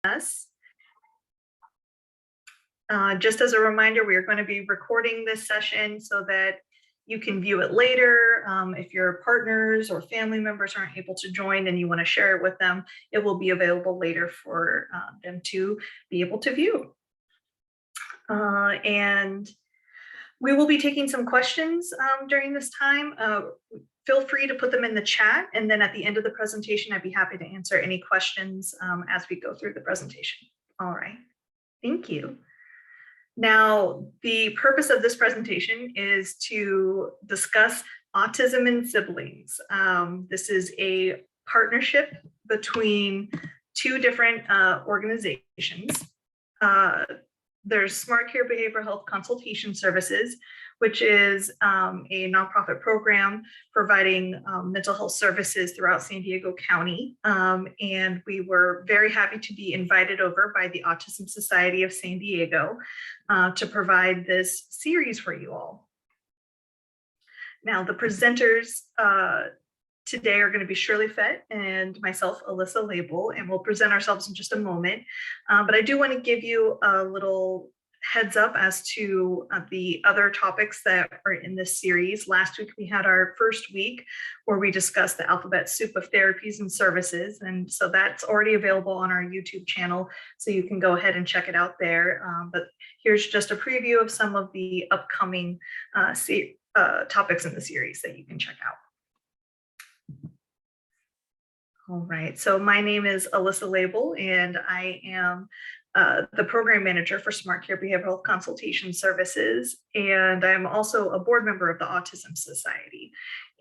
us. Just as a reminder, we are going to be recording this session so that you can view it later. If your partners or family members aren't able to join and you want to share it with them, it will be available later for them to be able to view. And we will be taking some questions during this time. Feel free to put them in the chat, and then at the end of the presentation, I'd be happy to answer any questions as we go through the presentation. All right, thank you. Now, the purpose of this presentation is to discuss autism in siblings. This is a partnership between two different organizations. There's Smart Care Behavioral Health Consultation Services, which is a nonprofit program providing mental health services throughout San Diego County. And we were very happy to be invited over by the Autism Society of San Diego to provide this series for you all. Now, the presenters today are going to be Shirley Fett and myself, Alyssa Label, and we'll present ourselves in just a moment. But I do want to give you a little heads up as to the other topics that are in this series. Last week, we had our first week where we discussed the alphabet soup of therapies and services. And so that's already available on our YouTube channel. So you can go ahead and check it out there. But here's just a preview of some of the upcoming topics in the series that you can check out. All right, so my name is Alyssa Label, and I am the program manager for Smart Care Behavioral Health Consultation Services, and I'm also a board member of the Autism Society.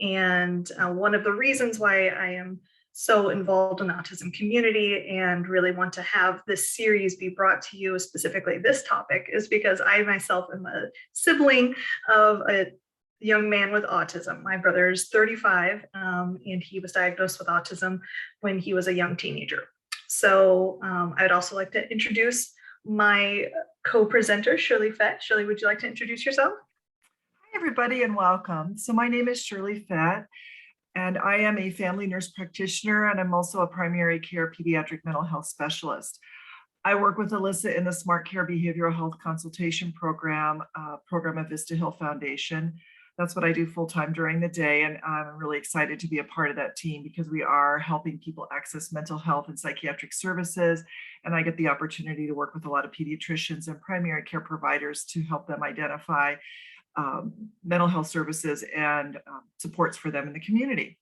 And one of the reasons why I am so involved in the autism community and really want to have this series be brought to you, specifically this topic, is because I myself am a sibling of a young man with autism. My brother is 35, and he was diagnosed with autism when he was a young teenager. So I'd also like to introduce my co-presenter, Shirley Fett. Shirley, would you like to introduce yourself? Hi, everybody, and welcome. So my name is Shirley Fett, and I am a family nurse practitioner, and I'm also a primary care pediatric mental health specialist. I work with Alyssa in the Smart Care Behavioral Health Consultation Program of Vista Hill Foundation. That's what I do full-time during the day, and I'm really excited to be a part of that team because we are helping people access mental health and psychiatric services, and I get the opportunity to work with a lot of pediatricians and primary care providers to help them identify mental health services and supports for them in the community.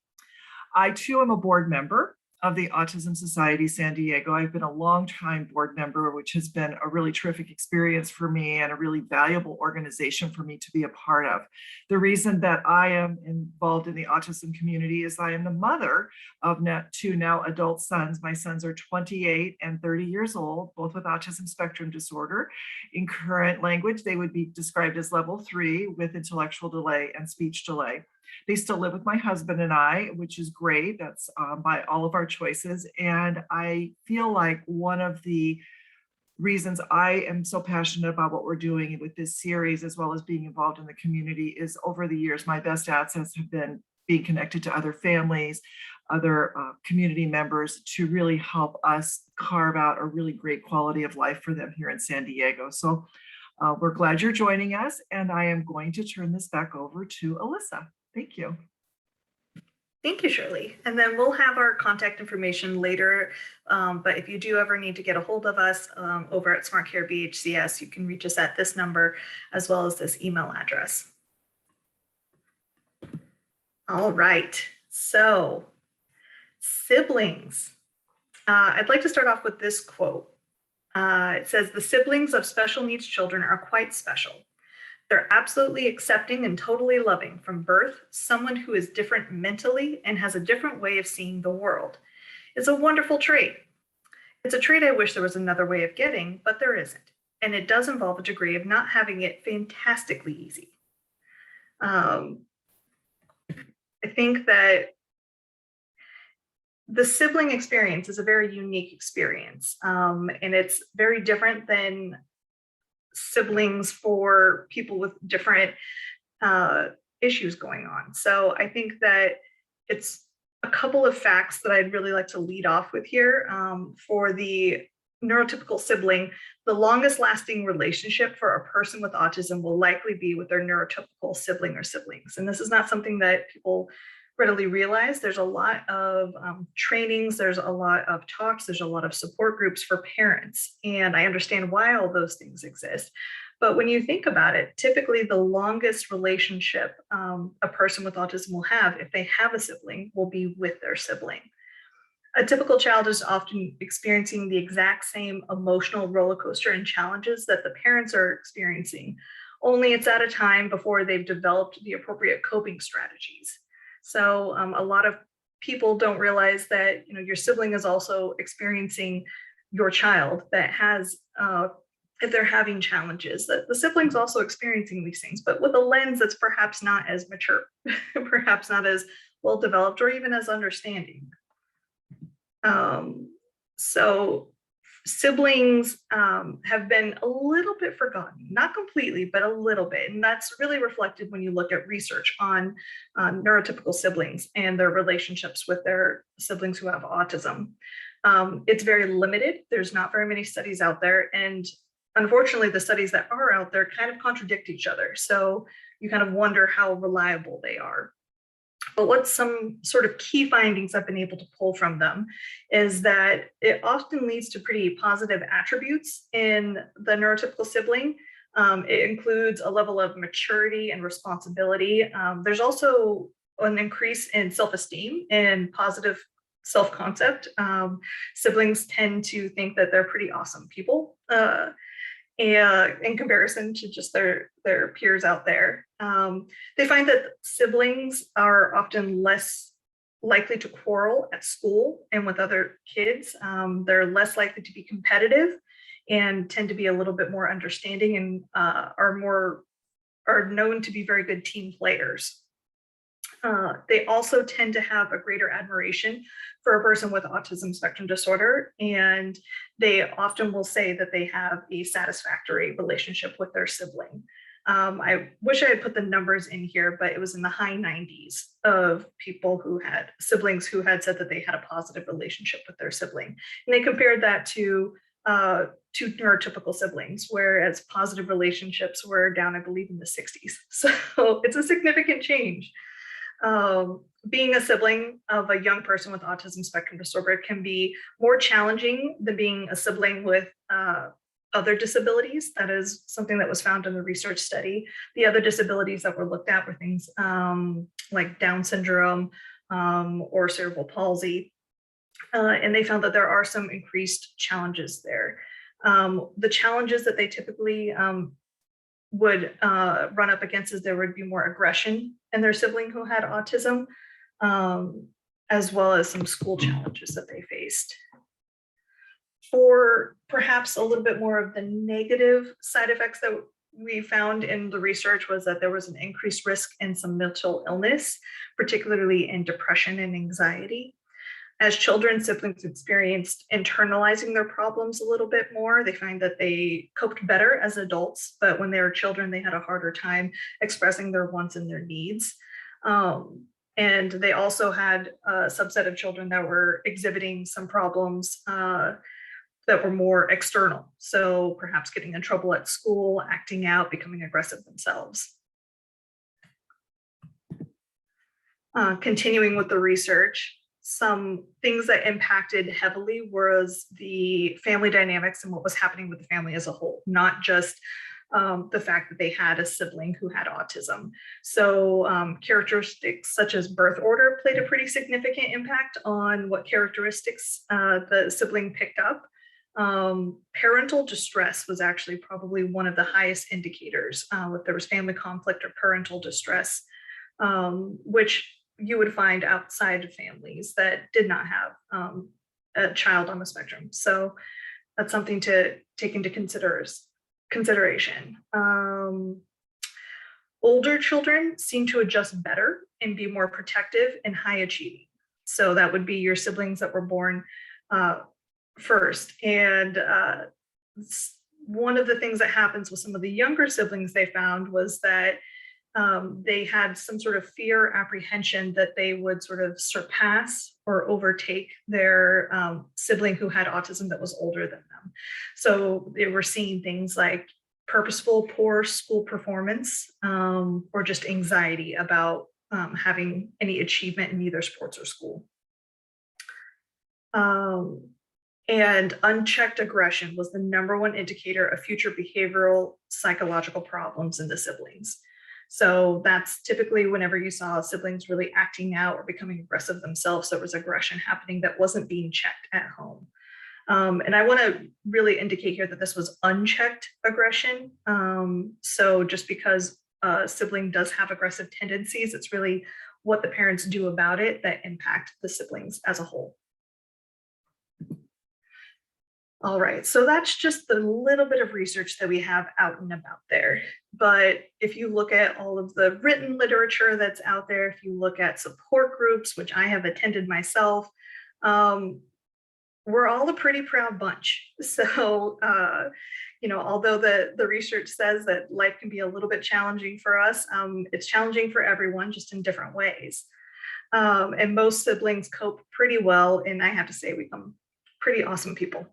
I too am a board member of the Autism Society San Diego. I've been a long-time board member, which has been a really terrific experience for me and a really valuable organization for me to be a part of. The reason that I am involved in the autism community is I am the mother of two now adult sons. My sons are 28 and 30 years old, both with autism spectrum disorder. In current language, they would be described as level 3 with intellectual delay and speech delay. They still live with my husband and I, which is great. That's by all of our choices. And I feel like one of the reasons I am so passionate about what we're doing with this series, as well as being involved in the community, is over the years, my best assets have been being connected to other families, other community members to really help us carve out a really great quality of life for them here in San Diego. So we're glad you're joining us, and I am going to turn this back over to Alyssa. Thank you. Thank you, Shirley. And then we'll have our contact information later. But if you do ever need to get a hold of us over at Smart Care BHCS, you can reach us at this number as well as this email address. All right. So, siblings. I'd like to start off with this quote. It says, "The siblings of special needs children are quite special. They're absolutely accepting and totally loving from birth, someone who is different mentally and has a different way of seeing the world. It's a wonderful trait. It's a trait I wish there was another way of getting, but there isn't. And it does involve a degree of not having it fantastically easy." I think that the sibling experience is a very unique experience, and it's very different than siblings for people with different issues going on. So I think that it's a couple of facts that I'd really like to lead off with here for the neurotypical sibling, the longest lasting relationship for a person with autism will likely be with their neurotypical sibling or siblings. And this is not something that people readily realize. There's a lot of trainings, there's a lot of talks, there's a lot of support groups for parents. And I understand why all those things exist. But when you think about it, typically the longest relationship a person with autism will have, if they have a sibling, will be with their sibling. A typical child is often experiencing the exact same emotional roller coaster and challenges that the parents are experiencing, only it's at a time before they've developed the appropriate coping strategies. So a lot of people don't realize that your sibling is also experiencing your child that has, if they're having challenges, that the sibling's also experiencing these things, but with a lens that's perhaps not as mature, perhaps not as well developed, or even as understanding. So siblings have been a little bit forgotten, not completely, but a little bit. And that's really reflected when you look at research on neurotypical siblings and their relationships with their siblings who have autism. It's very limited. There's not very many studies out there. And unfortunately, the studies that are out there kind of contradict each other. So you kind of wonder how reliable they are. But what some sort of key findings I've been able to pull from them is that it often leads to pretty positive attributes in the neurotypical sibling. It includes a level of maturity and responsibility. There's also an increase in self-esteem and positive self-concept. Siblings tend to think that they're pretty awesome people. And in comparison to just their peers out there. They find that siblings are often less likely to quarrel at school and with other kids. They're less likely to be competitive and tend to be a little bit more understanding and are known to be very good team players. They also tend to have a greater admiration for a person with autism spectrum disorder, and they often will say that they have a satisfactory relationship with their sibling. I wish I had put the numbers in here, but it was in the high 90s of people who had siblings who had said that they had a positive relationship with their sibling. And they compared that to neurotypical siblings, whereas positive relationships were down, I believe, in the 60s. So it's a significant change. Being a sibling of a young person with autism spectrum disorder can be more challenging than being a sibling with other disabilities. That is something that was found in the research study. The other disabilities that were looked at were things like Down syndrome or cerebral palsy. And they found that there are some increased challenges there. The challenges that they typically would run up against is there would be more aggression in their sibling who had autism, as well as some school challenges that they faced. For perhaps a little bit more of the negative side effects that we found in the research was that there was an increased risk in some mental illness, particularly in depression and anxiety. As children, siblings experienced internalizing their problems a little bit more. They find that they coped better as adults, but when they were children, they had a harder time expressing their wants and their needs. And they also had a subset of children that were exhibiting some problems that were more external. So perhaps getting in trouble at school, acting out, becoming aggressive themselves. Continuing with the research, some things that impacted heavily was the family dynamics and what was happening with the family as a whole, not just the fact that they had a sibling who had autism. So characteristics such as birth order played a pretty significant impact on what characteristics the sibling picked up. Parental distress was actually probably one of the highest indicators if there was family conflict or parental distress, which you would find outside of families that did not have a child on the spectrum. So that's something to take into consideration. Older children seem to adjust better and be more protective and high achieving. So that would be your siblings that were born first. And one of the things that happens with some of the younger siblings they found was that they had some sort of fear, apprehension that they would sort of surpass or overtake their sibling who had autism that was older than them. So they were seeing things like purposeful poor school performance, or just anxiety about having any achievement in either sports or school. And unchecked aggression was the number one indicator of future behavioral psychological problems in the siblings. So that's typically whenever you saw siblings really acting out or becoming aggressive themselves, there was aggression happening that wasn't being checked at home. And I want to really indicate here that this was unchecked aggression. So just because a sibling does have aggressive tendencies, it's really what the parents do about it that impact the siblings as a whole. All right, so that's just the little bit of research that we have out and about there. But if you look at all of the written literature that's out there, if you look at support groups, which I have attended myself, we're all a pretty proud bunch. So, although the research says that life can be a little bit challenging for us, it's challenging for everyone, just in different ways. And most siblings cope pretty well, and I have to say, we become pretty awesome people.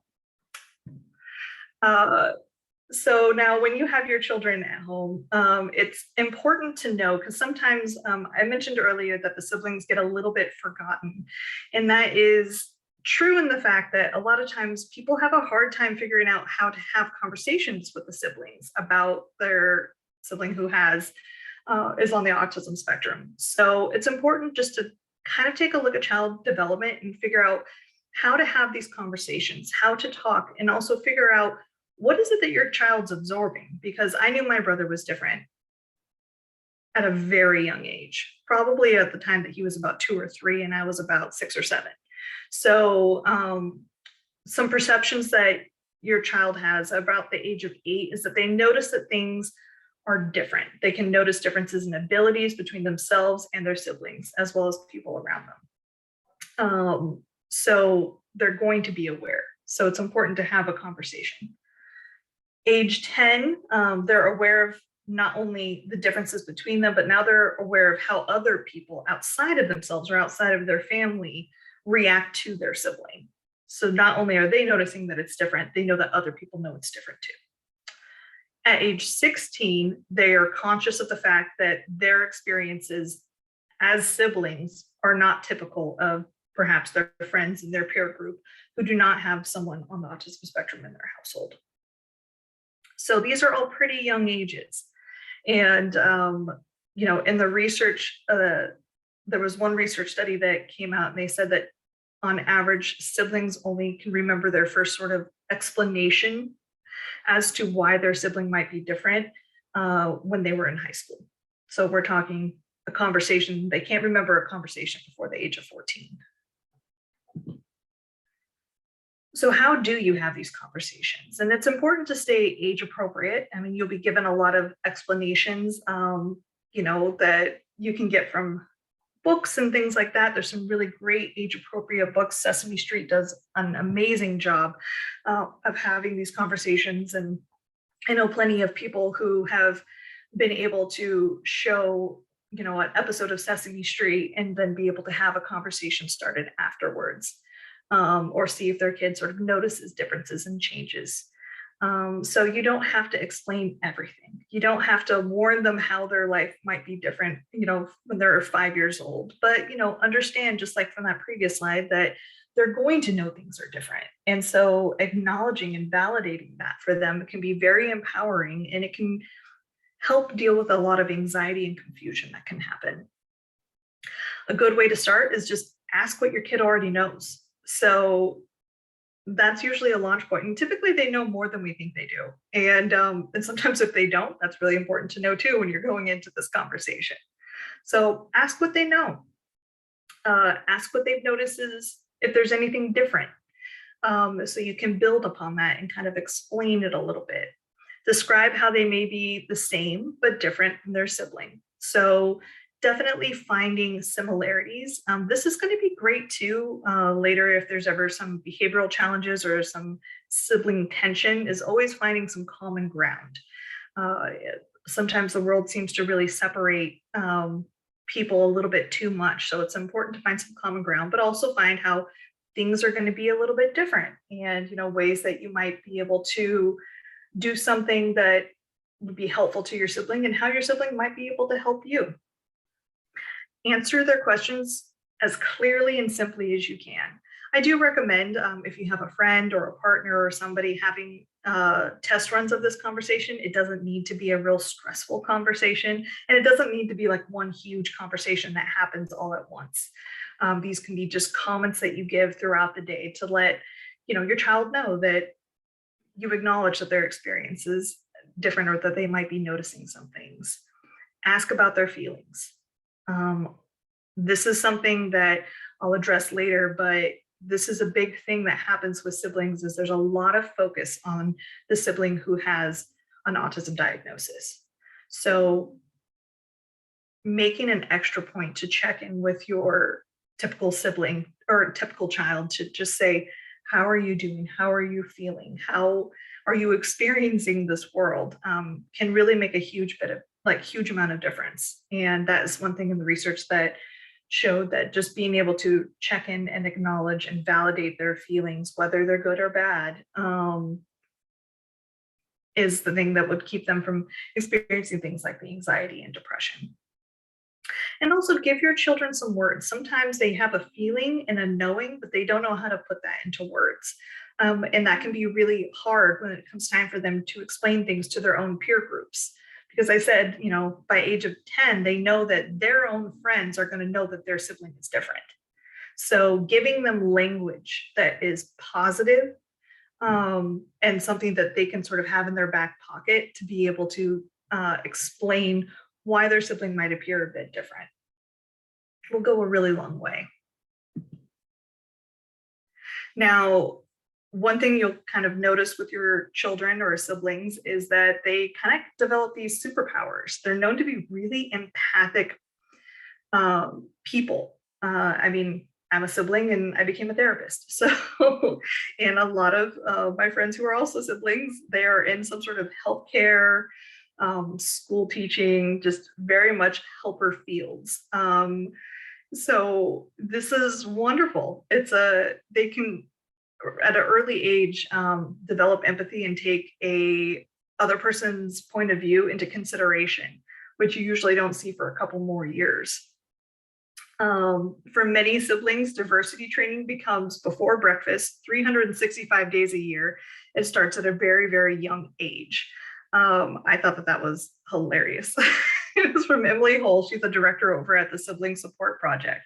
So now when you have your children at home, it's important to know, because sometimes I mentioned earlier that the siblings get a little bit forgotten. And that is true in the fact that a lot of times people have a hard time figuring out how to have conversations with the siblings about their sibling who is on the autism spectrum. So it's important just to kind of take a look at child development and figure out how to have these conversations, how to talk, and also figure out what is it that your child's absorbing? Because I knew my brother was different at a very young age, probably at the time that he was about 2 or 3 and I was about 6 or 7. So some perceptions that your child has about the age of 8 is that they notice that things are different. They can notice differences in abilities between themselves and their siblings, as well as people around them. So they're going to be aware. So it's important to have a conversation. Age 10, they're aware of not only the differences between them, but now they're aware of how other people outside of themselves or outside of their family react to their sibling. So not only are they noticing that it's different, they know that other people know it's different too. At age 16, they are conscious of the fact that their experiences as siblings are not typical of perhaps their friends in their peer group who do not have someone on the autism spectrum in their household. So these are all pretty young ages. And, in the research, there was one research study that came out and they said that on average, siblings only can remember their first sort of explanation as to why their sibling might be different when they were in high school. So we're talking a conversation, they can't remember a conversation before the age of 14. So how do you have these conversations? And it's important to stay age appropriate. I mean, you'll be given a lot of explanations, that you can get from books and things like that. There's some really great age appropriate books. Sesame Street does an amazing job of having these conversations. And I know plenty of people who have been able to show, an episode of Sesame Street and then be able to have a conversation started afterwards. Or see if their kid sort of notices differences and changes. So you don't have to explain everything. You don't have to warn them how their life might be different, when they're 5 years old. But, understand, just like from that previous slide, that they're going to know things are different. And so acknowledging and validating that for them can be very empowering, and it can help deal with a lot of anxiety and confusion that can happen. A good way to start is just ask what your kid already knows. So that's usually a launch point. And typically they know more than we think they do. And sometimes if they don't, that's really important to know too when you're going into this conversation. So ask what they know. Ask what they've noticed if there's anything different. So you can build upon that and kind of explain it a little bit. Describe how they may be the same but different from their sibling. So definitely finding similarities. This is going to be great too later if there's ever some behavioral challenges or some sibling tension, is always finding some common ground. sometimes the world seems to really separate people a little bit too much. So it's important to find some common ground, but also find how things are going to be a little bit different, and ways that you might be able to do something that would be helpful to your sibling, and how your sibling might be able to help you. Answer their questions as clearly and simply as you can. I do recommend, if you have a friend or a partner or somebody, having test runs of this conversation. It doesn't need to be a real stressful conversation, and it doesn't need to be like one huge conversation that happens all at once. These can be just comments that you give throughout the day to let your child know that you acknowledge that their experience is different, or that they might be noticing some things. Ask about their feelings. This is something that I'll address later, but this is a big thing that happens with siblings, is there's a lot of focus on the sibling who has an autism diagnosis. So making an extra point to check in with your typical sibling or typical child to just say, how are you doing? How are you feeling? How are you experiencing this world? Can really make a huge amount of difference. And that is one thing in the research that showed that just being able to check in and acknowledge and validate their feelings, whether they're good or bad, is the thing that would keep them from experiencing things like the anxiety and depression. And also give your children some words. Sometimes they have a feeling and a knowing, but they don't know how to put that into words. And that can be really hard when it comes time for them to explain things to their own peer groups. Because I said, by age of 10, they know that their own friends are going to know that their sibling is different. So giving them language that is positive, and something that they can sort of have in their back pocket to be able to explain why their sibling might appear a bit different will go a really long way. Now, one thing you'll kind of notice with your children or siblings is that they kind of develop these superpowers. They're known to be really empathic people. I'm a sibling and I became a therapist. So, and a lot of my friends who are also siblings, they are in some sort of healthcare, school teaching, just very much helper fields. So this is wonderful. They can, at an early age, develop empathy and take a other person's point of view into consideration, which you usually don't see for a couple more years. For many siblings, diversity training becomes before breakfast, 365 days a year. It starts at a very, very young age. I thought that was hilarious. It was from Emily Hull. She's the director over at the Sibling Support Project.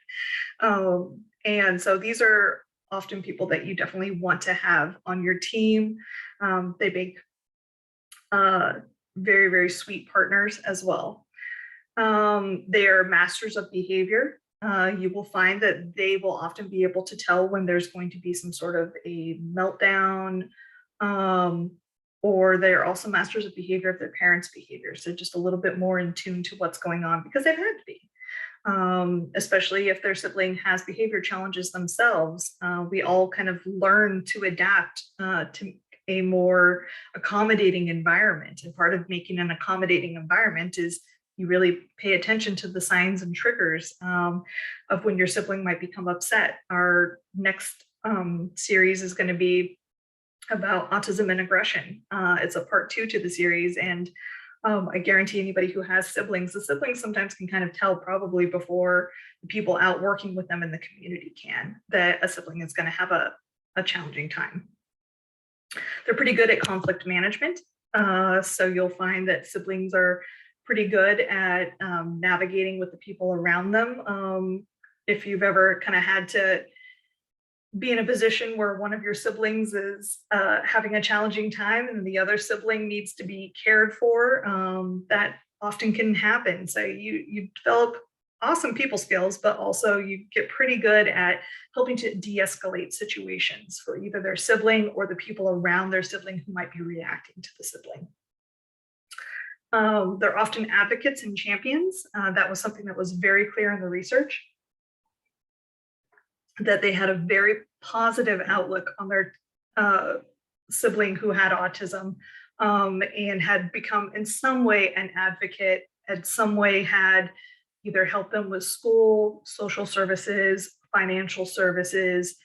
And so these are often people that you definitely want to have on your team. They make very, very sweet partners as well. They are masters of behavior. You will find that they will often be able to tell when there's going to be some sort of a meltdown, or they're also masters of behavior of their parents' behavior. So just a little bit more in tune to what's going on because they've had to be. Especially if their sibling has behavior challenges themselves. We all kind of learn to adapt to a more accommodating environment. And part of making an accommodating environment is you really pay attention to the signs and triggers of when your sibling might become upset. Our next series is going to be about autism and aggression. It's a part 2 to the series, and I guarantee anybody who has siblings, the siblings sometimes can kind of tell probably before the people out working with them in the community can, that a sibling is going to have a challenging time. They're pretty good at conflict management. So you'll find that siblings are pretty good at navigating with the people around them. If you've ever kind of had to be in a position where one of your siblings is having a challenging time and the other sibling needs to be cared for, that often can happen. So you develop awesome people skills, but also you get pretty good at helping to de-escalate situations for either their sibling or the people around their sibling who might be reacting to the sibling. They're often advocates and champions. That was something that was very clear in the research, that they had a very positive outlook on their sibling who had autism and had become in some way an advocate, had some way had either helped them with school, social services, financial services,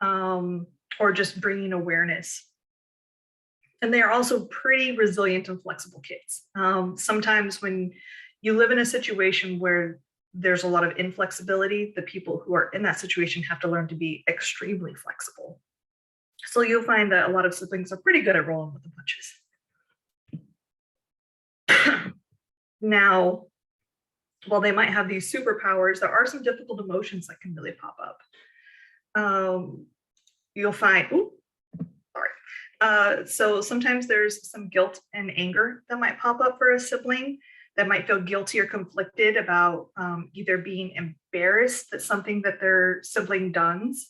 or just bringing awareness. And they are also pretty resilient and flexible kids. Sometimes when you live in a situation where there's a lot of inflexibility, the people who are in that situation have to learn to be extremely flexible. So you'll find that a lot of siblings are pretty good at rolling with the punches. Now, while they might have these superpowers, there are some difficult emotions that can really pop up. You'll find, so sometimes there's some guilt and anger that might pop up for a sibling that might feel guilty or conflicted about either being embarrassed that something that their sibling does.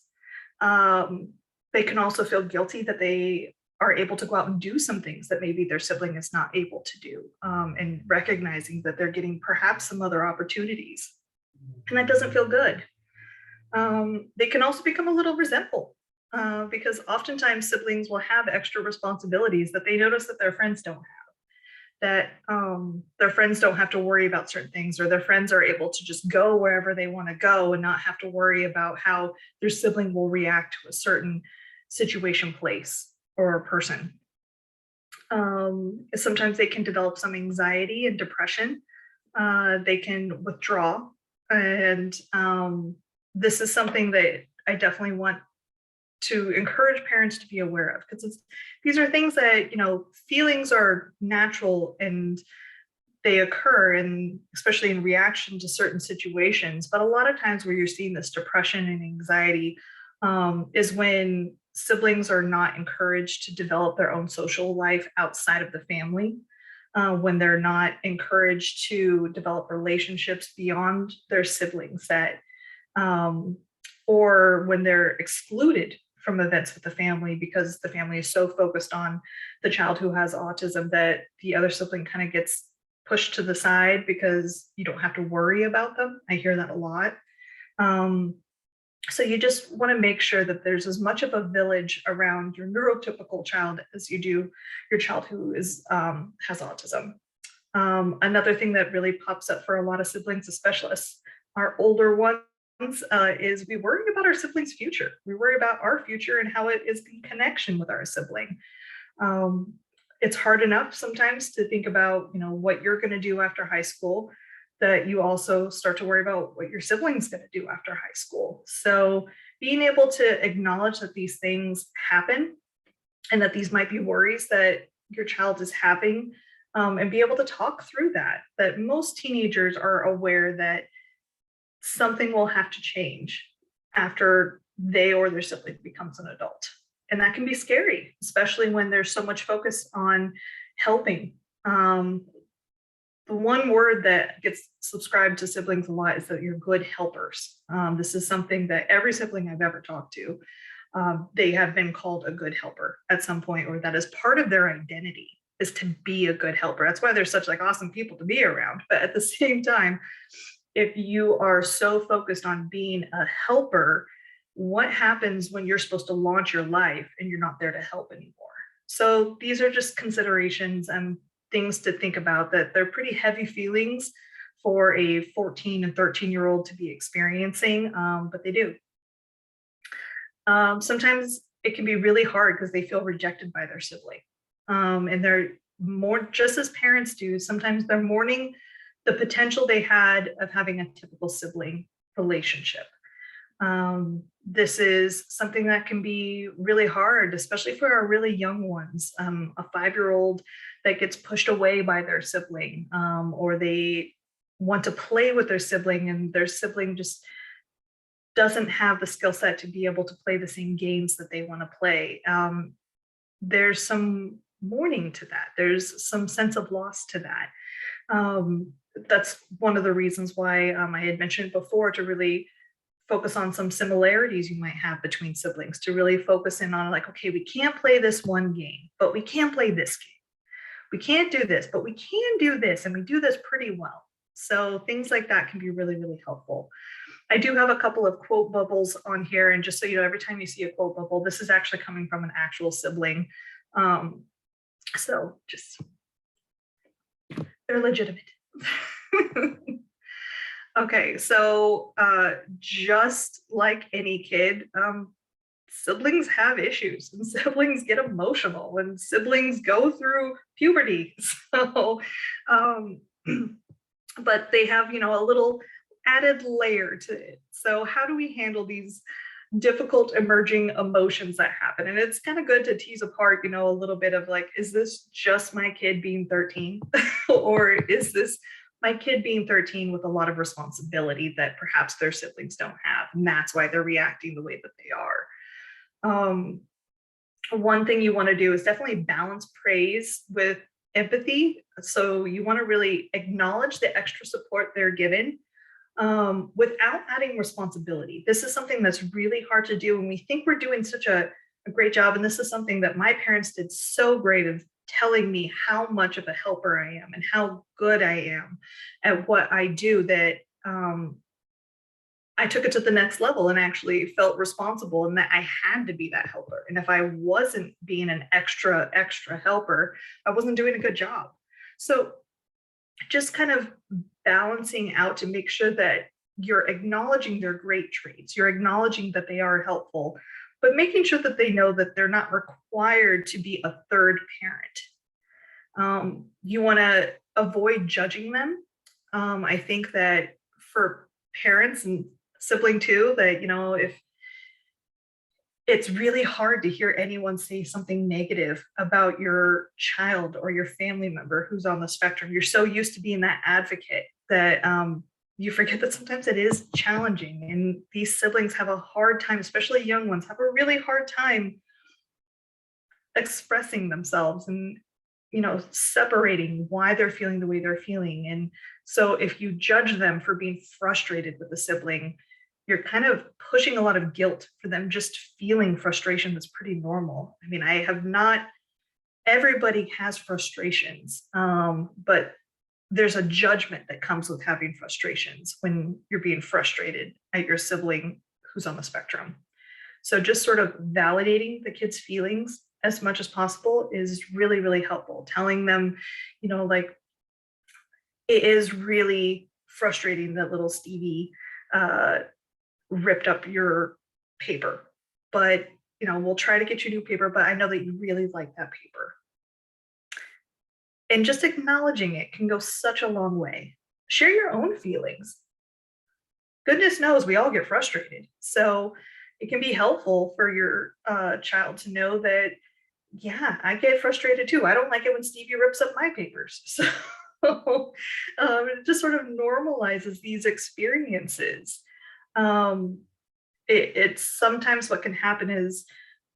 They can also feel guilty that they are able to go out and do some things that maybe their sibling is not able to do, and recognizing that they're getting perhaps some other opportunities. And that doesn't feel good. They can also become a little resentful because oftentimes siblings will have extra responsibilities that they notice that their friends don't have, that their friends don't have to worry about certain things, or their friends are able to just go wherever they want to go and not have to worry about how their sibling will react to a certain situation, place, or a person. Sometimes they can develop some anxiety and depression. They can withdraw. And this is something that I definitely want to encourage parents to be aware of, because these are things that, feelings are natural and they occur, and especially in reaction to certain situations. But a lot of times where you're seeing this depression and anxiety is when siblings are not encouraged to develop their own social life outside of the family, when they're not encouraged to develop relationships beyond their sibling set, or when they're excluded from events with the family because the family is so focused on the child who has autism that the other sibling kind of gets pushed to the side because you don't have to worry about them. I hear that a lot. So you just want to make sure that there's as much of a village around your neurotypical child as you do your child who is has autism. Another thing that really pops up for a lot of siblings, especially our older ones, is we worry about our siblings' future. We worry about our future and how it is in connection with our sibling. It's hard enough sometimes to think about, what you're going to do after high school, that you also start to worry about what your sibling's going to do after high school. So being able to acknowledge that these things happen and that these might be worries that your child is having, and be able to talk through that most teenagers are aware that something will have to change after they or their sibling becomes an adult. And that can be scary, especially when there's so much focus on helping. The one word that gets subscribed to siblings a lot is that you're good helpers. This is something that every sibling I've ever talked to, they have been called a good helper at some point, or that is part of their identity, is to be a good helper. That's why they're such awesome people to be around. But at the same time, if you are so focused on being a helper, what happens when you're supposed to launch your life and you're not there to help anymore? So these are just considerations and things to think about, that they're pretty heavy feelings for a 14 and 13-year-old to be experiencing, but they do. Sometimes it can be really hard because they feel rejected by their sibling. And they're more, just as parents do, sometimes they're mourning the potential they had of having a typical sibling relationship. This is something that can be really hard, especially for our really young ones. A 5-year-old that gets pushed away by their sibling, or they want to play with their sibling and their sibling just doesn't have the skill set to be able to play the same games that they want to play. There's some mourning to that. There's some sense of loss to that. That's one of the reasons why I had mentioned before, to really focus on some similarities you might have between siblings, to really focus in on okay, we can't play this one game, but we can play this game. We can't do this, but we can do this, and we do this pretty well. So things like that can be really, really helpful. I do have a couple of quote bubbles on here, and just so you know, every time you see a quote bubble, this is actually coming from an actual sibling. So just, they're legitimate. Okay, so just like any kid, siblings have issues and siblings get emotional and siblings go through puberty. So, um, but they have, a little added layer to it. So, how do we handle these difficult emerging emotions that happen? And it's kind of good to tease apart, a little bit of like, is this just my kid being 13? Or is this my kid being 13 with a lot of responsibility that perhaps their siblings don't have? And that's why they're reacting the way that they are. One thing you want to do is definitely balance praise with empathy. So you want to really acknowledge the extra support they're given, without adding responsibility. This is something that's really hard to do. And we think we're doing such a great job. And this is something that my parents did so great of telling me how much of a helper I am and how good I am at what I do, that I took it to the next level and actually felt responsible and that I had to be that helper. And if I wasn't being an extra helper, I wasn't doing a good job. So just kind of balancing out to make sure that you're acknowledging their great traits, you're acknowledging that they are helpful, but making sure that they know that they're not required to be a third parent. You want to avoid judging them. I think that for parents and sibling too, that, if it's really hard to hear anyone say something negative about your child or your family member who's on the spectrum. You're so used to being that advocate that you forget that sometimes it is challenging. And these siblings have a hard time, especially young ones, have a really hard time expressing themselves and, separating why they're feeling the way they're feeling. And so if you judge them for being frustrated with a sibling, you're kind of pushing a lot of guilt for them just feeling frustration. That's pretty normal. I mean, I have not, everybody has frustrations, but there's a judgment that comes with having frustrations when you're being frustrated at your sibling who's on the spectrum. So just sort of validating the kids' feelings as much as possible is really, really helpful. Telling them, like, it is really frustrating that little Stevie ripped up your paper, but we'll try to get you new paper, but I know that you really like that paper. And just acknowledging it can go such a long way. Share your own feelings. Goodness knows we all get frustrated. So it can be helpful for your child to know that, yeah, I get frustrated too. I don't like it when Stevie rips up my papers. So it just sort of normalizes these experiences. It's sometimes what can happen is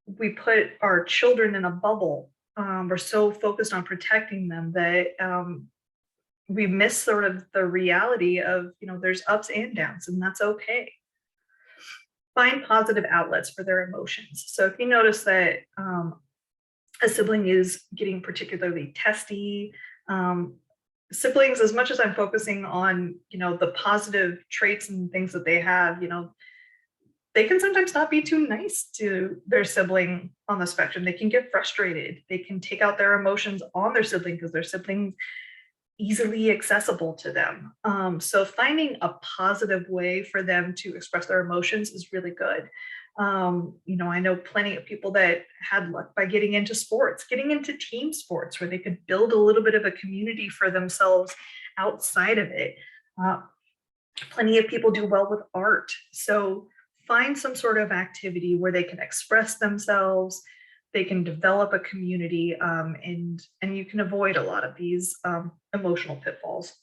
we put our children in a bubble. We're so focused on protecting them that we miss sort of the reality of, there's ups and downs, and that's okay. Find positive outlets for their emotions. So if you notice that a sibling is getting particularly testy, siblings, as much as I'm focusing on, the positive traits and things that they have, they can sometimes not be too nice to their sibling on the spectrum. They can get frustrated. They can take out their emotions on their sibling because their sibling easily accessible to them. So finding a positive way for them to express their emotions is really good. I know plenty of people that had luck by getting into sports, getting into team sports where they could build a little bit of a community for themselves outside of it. Plenty of people do well with art. So find some sort of activity where they can express themselves, they can develop a community, and you can avoid a lot of these emotional pitfalls.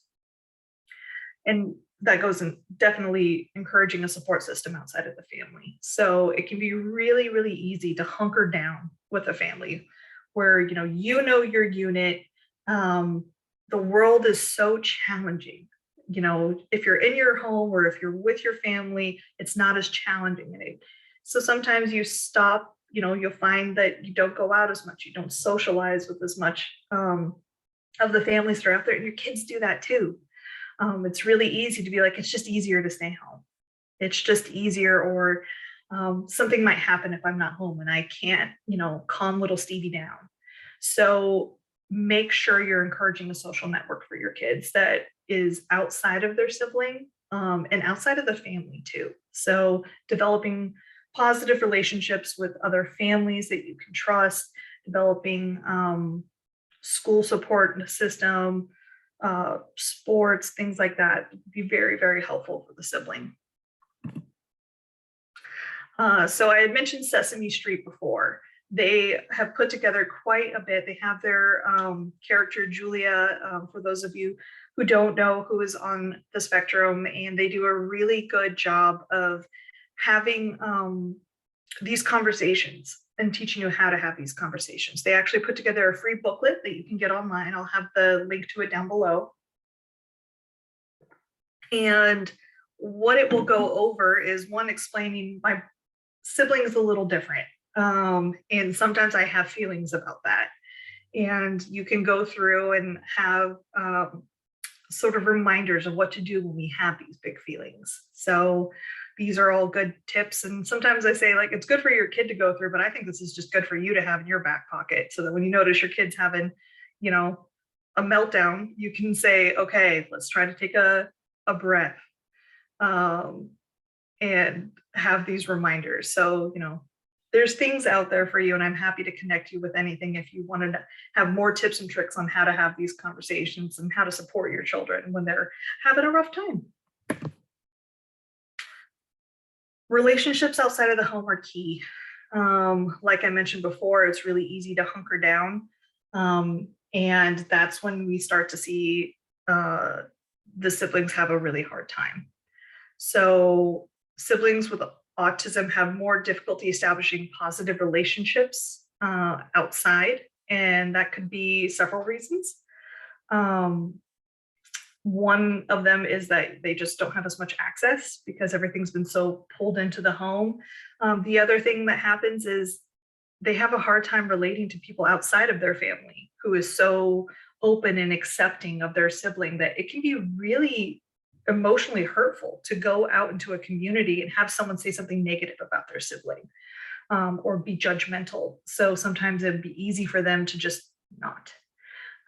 And that goes in definitely encouraging a support system outside of the family. So it can be really, really easy to hunker down with a family where your unit. The world is so challenging. If you're in your home or if you're with your family, it's not as challenging. So sometimes you stop, you'll find that you don't go out as much, you don't socialize with as much of the families that are out there, and your kids do that too. It's really easy to be like, it's just easier to stay home. It's just easier, or something might happen if I'm not home and I can't, calm little Stevie down. So make sure you're encouraging a social network for your kids that is outside of their sibling, and outside of the family too. So developing positive relationships with other families that you can trust, developing school support system, sports, things like that would be very, very helpful for the sibling. So I had mentioned Sesame Street before. They have put together quite a bit. They have their character Julia, for those of you who don't know, who is on the spectrum, and they do a really good job of having these conversations and teaching you how to have these conversations. They actually put together a free booklet that you can get online. I'll have the link to it down below. And what it will go over is, one, explaining my siblings a little different. And sometimes I have feelings about that. And you can go through and have sort of reminders of what to do when we have these big feelings. So these are all good tips. And sometimes I say, like, it's good for your kid to go through, but I think this is just good for you to have in your back pocket, so that when you notice your kid's having, you know, a meltdown, you can say, okay, let's try to take a breath, and have these reminders. So, there's things out there for you, and I'm happy to connect you with anything if you wanted to have more tips and tricks on how to have these conversations and how to support your children when they're having a rough time. Relationships outside of the home are key. Like I mentioned before, it's really easy to hunker down. And that's when we start to see the siblings have a really hard time. So siblings with autism have more difficulty establishing positive relationships outside, and that could be several reasons. One of them is that they just don't have as much access because everything's been so pulled into the home. The other thing that happens is they have a hard time relating to people outside of their family who is so open and accepting of their sibling that it can be really emotionally hurtful to go out into a community and have someone say something negative about their sibling, or be judgmental. So sometimes it'd be easy for them to just not.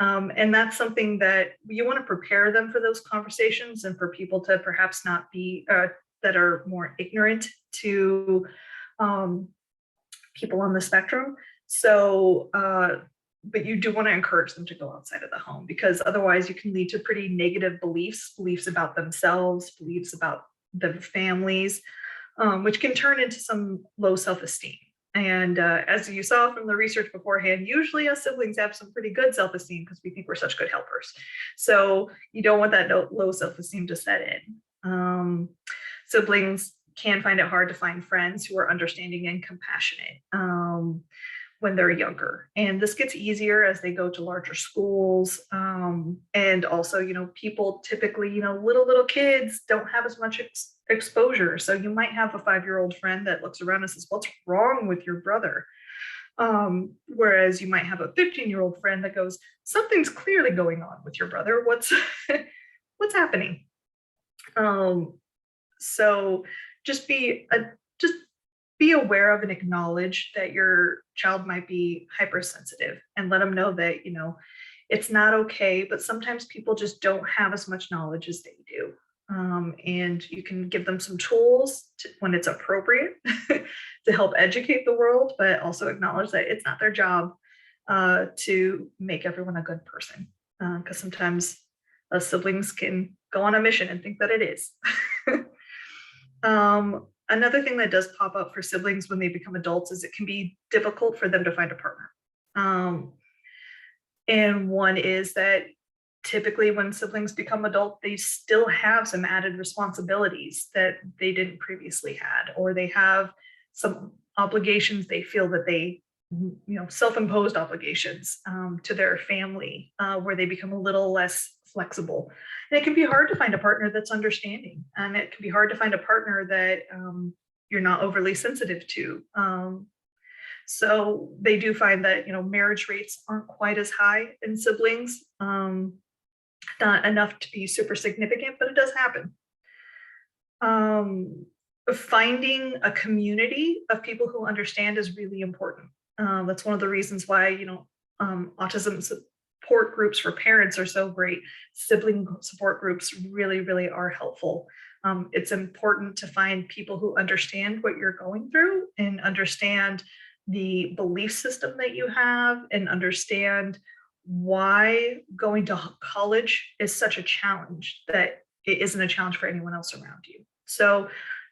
And that's something that you want to prepare them for those conversations, and for people to perhaps not be that are more ignorant to people on the spectrum. So, but you do want to encourage them to go outside of the home, because otherwise you can lead to pretty negative beliefs about themselves, beliefs about their families, which can turn into some low self-esteem. And as you saw from the research beforehand, usually us siblings have some pretty good self-esteem because we think we're such good helpers. So you don't want that low self-esteem to set in. Siblings can find it hard to find friends who are understanding and compassionate when they're younger. And this gets easier as they go to larger schools. And also, people typically, little kids don't have as much exposure. So you might have a 5-year-old friend that looks around and says, "What's wrong with your brother?" Whereas you might have a 15-year-old friend that goes, "Something's clearly going on with your brother. What's happening?" So just be aware of and acknowledge that your child might be hypersensitive, and let them know that it's not okay, but sometimes people just don't have as much knowledge as they do. And you can give them some tools when it's appropriate to help educate the world, but also acknowledge that it's not their job to make everyone a good person, because sometimes siblings can go on a mission and think that it is. Another thing that does pop up for siblings when they become adults is it can be difficult for them to find a partner. And one is that typically when siblings become adult, they still have some added responsibilities that they didn't previously had, or they have some obligations they feel that they, self-imposed obligations to their family, where they become a little less flexible. And it can be hard to find a partner that's understanding, and it can be hard to find a partner that you're not overly sensitive to. So they do find that marriage rates aren't quite as high in siblings, not enough to be super significant, but it does happen. Finding a community of people who understand is really important. That's one of the reasons why autism support groups for parents are so great. Sibling support groups really, really are helpful. It's important to find people who understand what you're going through and understand the belief system that you have and understand why going to college is such a challenge that it isn't a challenge for anyone else around you. So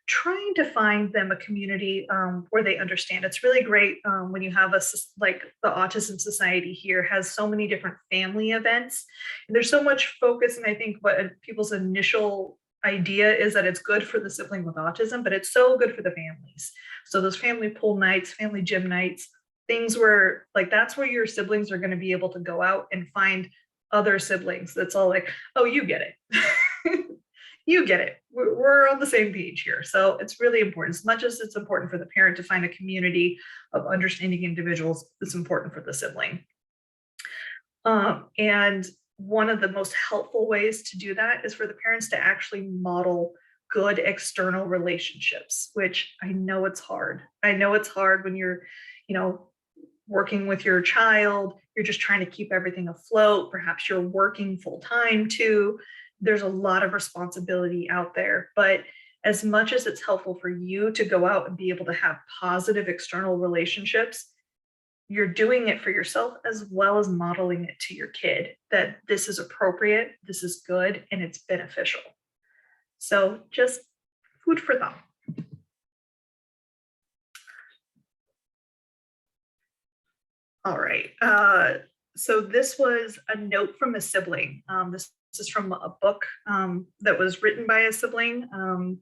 trying to find them a community where they understand. It's really great when you have like the Autism Society here has so many different family events. And there's so much focus, and I think what people's initial idea is that it's good for the sibling with autism, but it's so good for the families. So those family pool nights, family gym nights, things where like that's where your siblings are going to be able to go out and find other siblings. That's all like, oh, you get it. You get it. We're on the same page here. So it's really important. As much as it's important for the parent to find a community of understanding individuals, it's important for the sibling. And one of the most helpful ways to do that is for the parents to actually model good external relationships, which I know it's hard. I know it's hard when you're, working with your child, you're just trying to keep everything afloat. Perhaps you're working full time too. There's a lot of responsibility out there, but as much as it's helpful for you to go out and be able to have positive external relationships, you're doing it for yourself as well as modeling it to your kid that this is appropriate, this is good, and it's beneficial. So just food for thought. All right. So this was a note from a sibling. This is from a book that was written by a sibling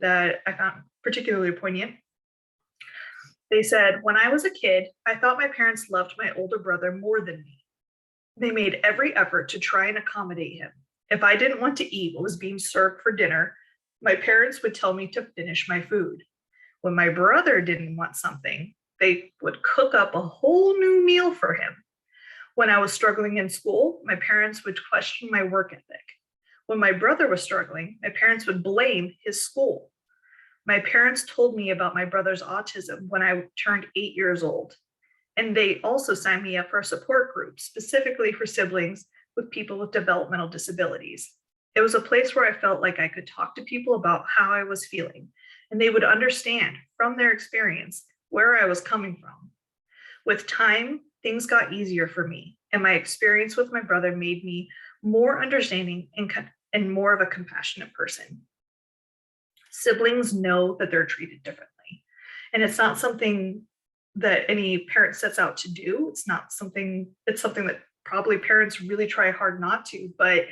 that I found particularly poignant. They said, when I was a kid, I thought my parents loved my older brother more than me. They made every effort to try and accommodate him. If I didn't want to eat what was being served for dinner, my parents would tell me to finish my food. When my brother didn't want something, they would cook up a whole new meal for him. When I was struggling in school, my parents would question my work ethic. When my brother was struggling, my parents would blame his school. My parents told me about my brother's autism when I turned 8 years old. And they also signed me up for a support group specifically for siblings with people with developmental disabilities. It was a place where I felt like I could talk to people about how I was feeling, and they would understand from their experience where I was coming from. With time, things got easier for me, and my experience with my brother made me more understanding and more of a compassionate person. Siblings know that they're treated differently, and it's not something that any parent sets out to do. It's something that probably parents really try hard not to, but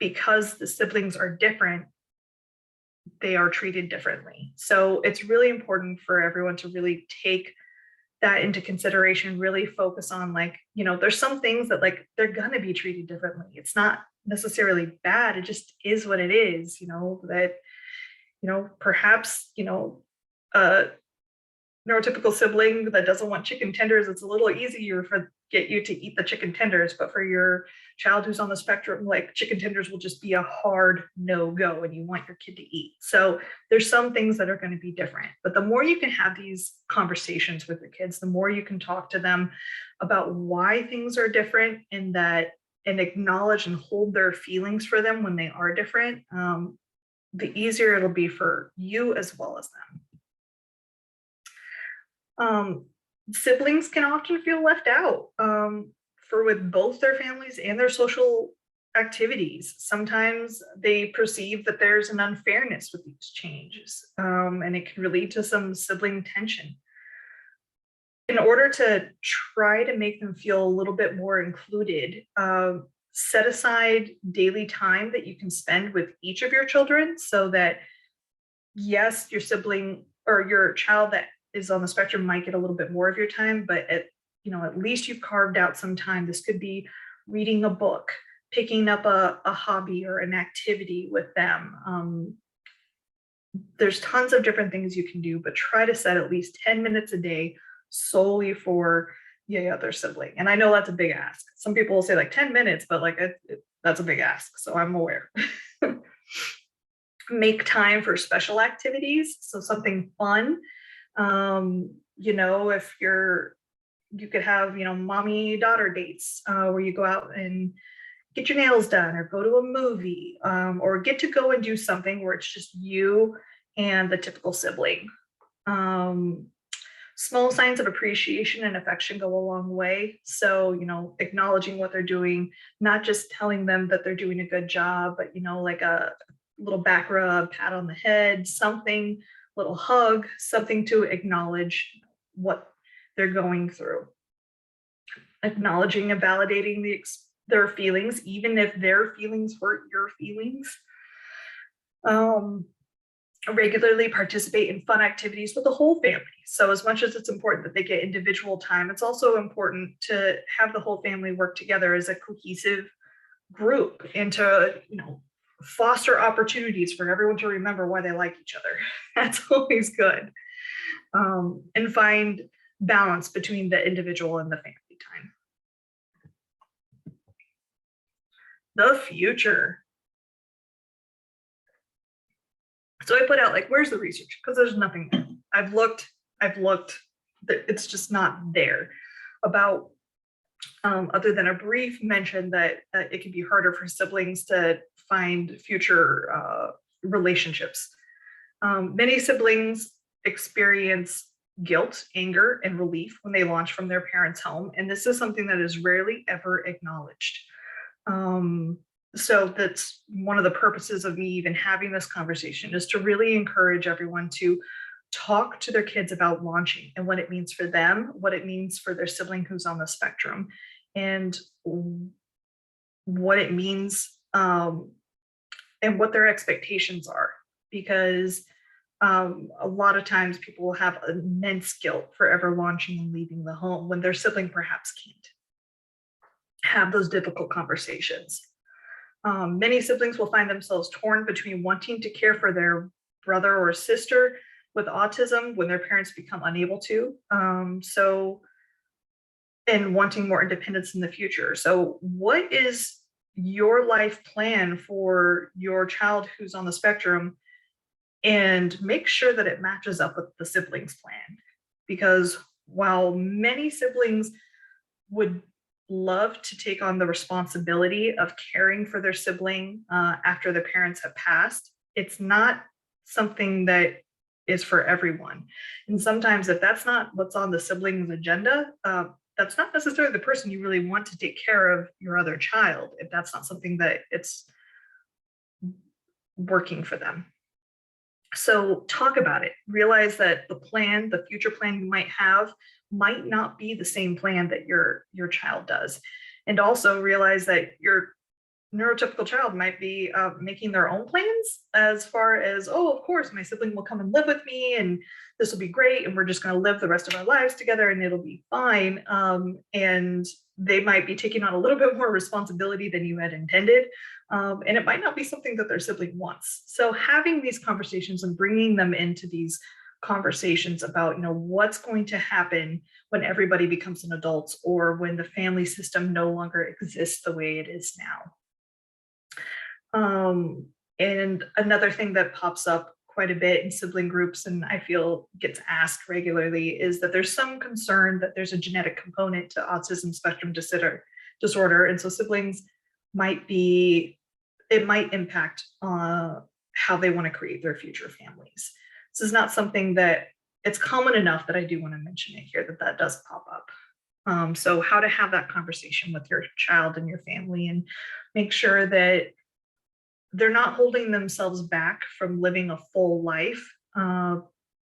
because the siblings are different, they are treated differently. So it's really important for everyone to really take that into consideration, really focus on there's some things that they're gonna be treated differently. It's not necessarily bad, it just is what it is, that, perhaps, a neurotypical sibling that doesn't want chicken tenders, it's a little easier for get you to eat the chicken tenders, but for your child who's on the spectrum, chicken tenders will just be a hard no-go and you want your kid to eat. So there's some things that are going to be different, but the more you can have these conversations with your kids, the more you can talk to them about why things are different and acknowledge and hold their feelings for them when they are different, the easier it'll be for you as well as them. Siblings can often feel left out with both their families and their social activities. Sometimes they perceive that there's an unfairness with these changes, and it can lead to some sibling tension. In order to try to make them feel a little bit more included, set aside daily time that you can spend with each of your children so that, yes, your sibling or your child that is on the spectrum might get a little bit more of your time, but at least you've carved out some time. This could be reading a book, picking up a hobby or an activity with them. There's tons of different things you can do, but try to set at least 10 minutes a day solely for the other sibling. And I know that's a big ask. Some people will say 10 minutes, but that's a big ask. So I'm aware. Make time for special activities. So something fun. If you could have, mommy daughter dates where you go out and get your nails done or go to a movie, or get to go and do something where it's just you and the typical sibling. Um, Small signs of appreciation and affection go a long way. So, acknowledging what they're doing, not just telling them that they're doing a good job, but, like a little back rub, pat on the head, something, little hug, something to acknowledge what they're going through. Acknowledging and validating their feelings, even if their feelings hurt your feelings. Regularly participate in fun activities with the whole family. So as much as it's important that they get individual time, it's also important to have the whole family work together as a cohesive group and to, foster opportunities for everyone to remember why they like each other. That's always good. And find balance between the individual and the family time. The future. So I put out like, where's the research? Because there's nothing there. I've looked, it's just not there about, other than a brief mention that it can be harder for siblings to find future relationships. Many siblings experience guilt, anger, and relief when they launch from their parents' home. And this is something that is rarely ever acknowledged. So that's one of the purposes of me even having this conversation, is to really encourage everyone to talk to their kids about launching and what it means for them, what it means for their sibling who's on the spectrum, and what it means, and what their expectations are. Because a lot of times people will have immense guilt for ever launching and leaving the home when their sibling perhaps can't have those difficult conversations. Many siblings will find themselves torn between wanting to care for their brother or sister with autism when their parents become unable to. And wanting more independence in the future. So what is your life plan for your child who's on the spectrum? And make sure that it matches up with the siblings' plan. Because while many siblings would love to take on the responsibility of caring for their sibling after the parents have passed, it's not something that is for everyone. And sometimes if that's not what's on the sibling's agenda, that's not necessarily the person you really want to take care of your other child, if that's not something that it's working for them. So talk about it. Realize that the future plan you might have might not be the same plan that your child does. And also realize that your neurotypical child might be making their own plans as far as, oh, of course, my sibling will come and live with me and this will be great. And we're just going to live the rest of our lives together and it'll be fine. And they might be taking on a little bit more responsibility than you had intended. And it might not be something that their sibling wants. So having these conversations and bringing them into these conversations about, what's going to happen when everybody becomes an adult or when the family system no longer exists the way it is now. And another thing that pops up quite a bit in sibling groups, and I feel gets asked regularly, is that there's some concern that there's a genetic component to autism spectrum disorder. And so siblings it might impact how they want to create their future families. This is not something that it's common enough that I do want to mention it here, that does pop up. So how to have that conversation with your child and your family and make sure that they're not holding themselves back from living a full life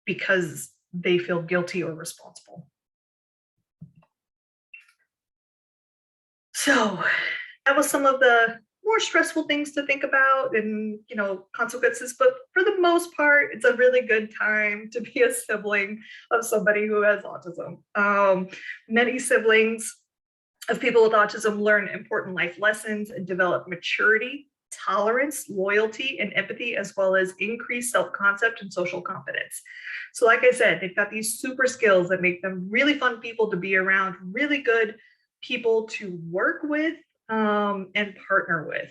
because they feel guilty or responsible. So that was some of the more stressful things to think about and, consequences. But for the most part, it's a really good time to be a sibling of somebody who has autism. Many siblings of people with autism learn important life lessons and develop maturity, tolerance, loyalty, and empathy, as well as increased self-concept and social confidence. So like I said, they've got these super skills that make them really fun people to be around, really good people to work with and partner with.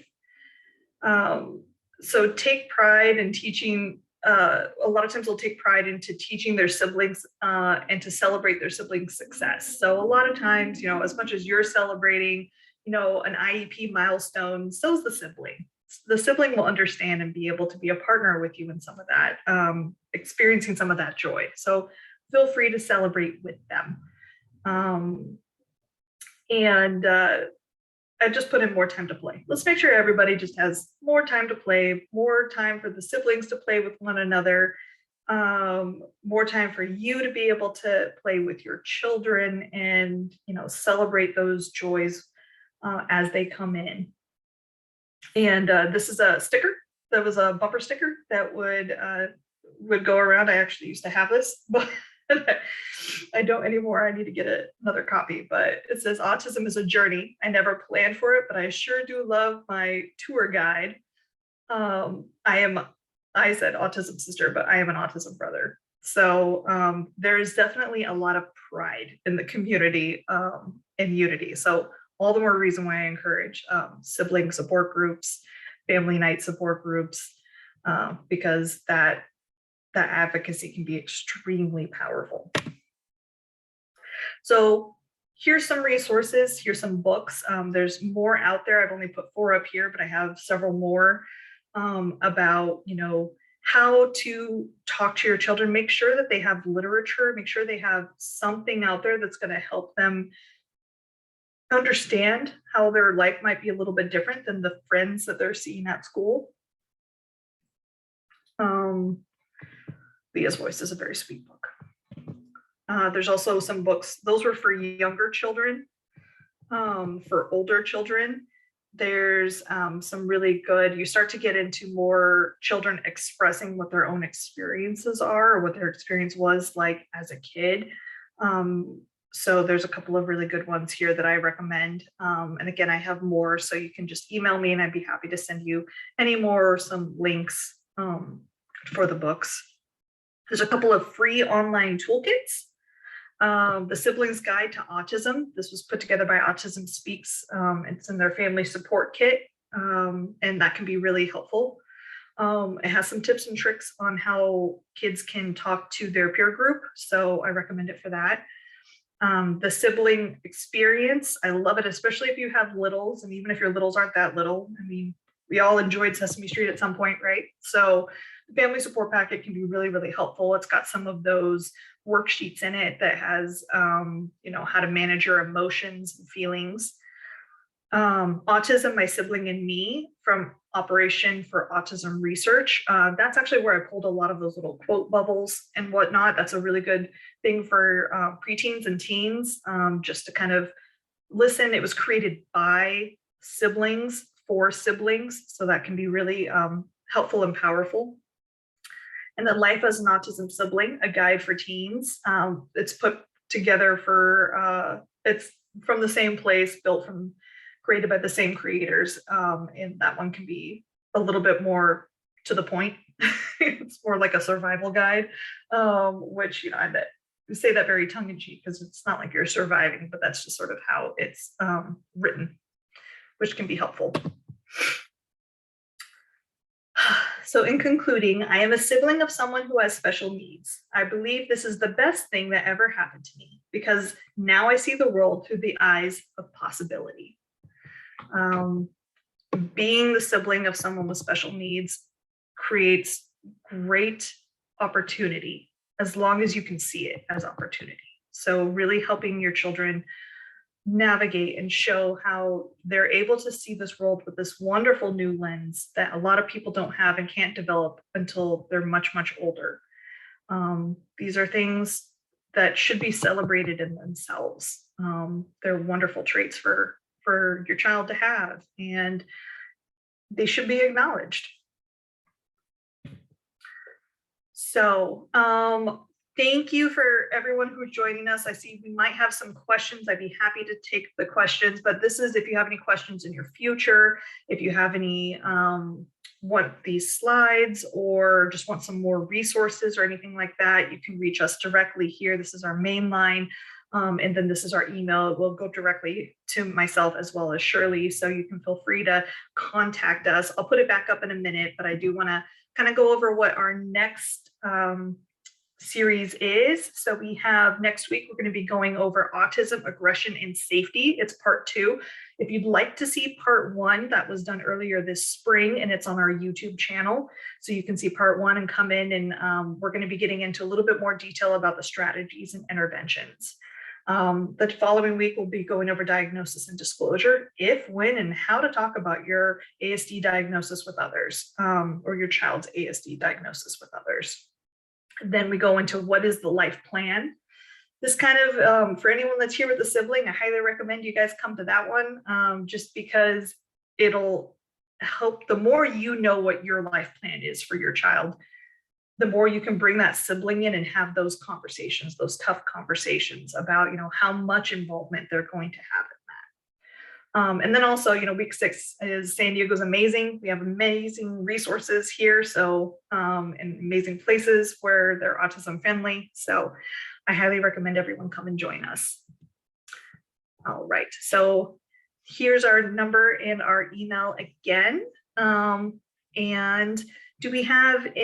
So take pride in teaching a lot of times will take pride into teaching their siblings and to celebrate their siblings' success. So a lot of times, as much as you're celebrating, an IEP milestone, so's the sibling. The sibling will understand and be able to be a partner with you in some of that, experiencing some of that joy. So feel free to celebrate with them. And I just put in more time to play. Let's make sure everybody just has more time to play, more time for the siblings to play with one another, more time for you to be able to play with your children and, celebrate those joys as they come in. And this is a sticker. That was a bumper sticker that would go around. I actually used to have this, but I don't anymore. I need to get another copy, but it says autism is a journey. I never planned for it, but I sure do love my tour guide. I said autism sister, but I am an autism brother. So there's definitely a lot of pride in the community and unity. So all the more reason why I encourage sibling support groups, family night support groups, because that advocacy can be extremely powerful. So here's some resources, here's some books. There's more out there. I've only put 4 up here, but I have several more about, how to talk to your children. Make sure that they have literature, make sure they have something out there that's going to help them understand how their life might be a little bit different than the friends that they're seeing at school. Leah's Voice is a very sweet book. There's also some books, those were for younger children. For older children, there's some really good, you start to get into more children expressing what their own experiences are or what their experience was like as a kid. So there's a couple of really good ones here that I recommend. And again, I have more, so you can just email me and I'd be happy to send you any more or some links for the books. There's a couple of free online toolkits. The Siblings Guide to Autism. This was put together by Autism Speaks. It's in their family support kit, and that can be really helpful. It has some tips and tricks on how kids can talk to their peer group, so I recommend it for that. The Sibling Experience, I love it, especially if you have littles, and even if your littles aren't that little. I mean, we all enjoyed Sesame Street at some point, right? So the family support packet can be really, really helpful. It's got some of those worksheets in it that has, how to manage your emotions and feelings. Autism, My Sibling and Me from Operation for Autism Research. That's actually where I pulled a lot of those little quote bubbles and whatnot. That's a really good thing for preteens and teens, just to kind of listen. It was created by siblings for siblings, so that can be really helpful and powerful. And then Life as an Autism Sibling, a guide for teens. It's put together for, it's from the same place, created by the same creators. And that one can be a little bit more to the point. It's more like a survival guide, which, I say that very tongue in cheek because it's not like you're surviving, but that's just sort of how it's written, which can be helpful. So in concluding, I am a sibling of someone who has special needs. I believe this is the best thing that ever happened to me because now I see the world through the eyes of possibility. Being the sibling of someone with special needs creates great opportunity as long as you can see it as opportunity. So really helping your children navigate and show how they're able to see this world with this wonderful new lens that a lot of people don't have and can't develop until they're much, much older. These are things that should be celebrated in themselves. They're wonderful traits for your child to have, and they should be acknowledged. So thank you for everyone who's joining us. I see we might have some questions. I'd be happy to take the questions, but this is if you have any questions in your future, if you have any, want these slides or just want some more resources or anything like that, you can reach us directly here. This is our main line. And then this is our email. It will go directly to myself as well as Shirley. So you can feel free to contact us. I'll put it back up in a minute, but I do want to kind of go over what our next series is. So we have next week, we're going to be going over autism, aggression, and safety. It's part 2. If you'd like to see part 1, that was done earlier this spring, and it's on our YouTube channel. So you can see part 1 and come in, and we're going to be getting into a little bit more detail about the strategies and interventions. The following week, we'll be going over diagnosis and disclosure, if, when, and how to talk about your ASD diagnosis with others, or your child's ASD diagnosis with others. Then we go into what is the life plan. This kind of, for anyone that's here with a sibling, I highly recommend you guys come to that one, just because it'll help. The more you know what your life plan is for your child, the more you can bring that sibling in and have those conversations, those tough conversations about, how much involvement they're going to have in that. And then also, week 6 is San Diego's amazing. We have amazing resources here. So, and amazing places where they're autism friendly. So I highly recommend everyone come and join us. All right. So here's our number and our email again. And do we have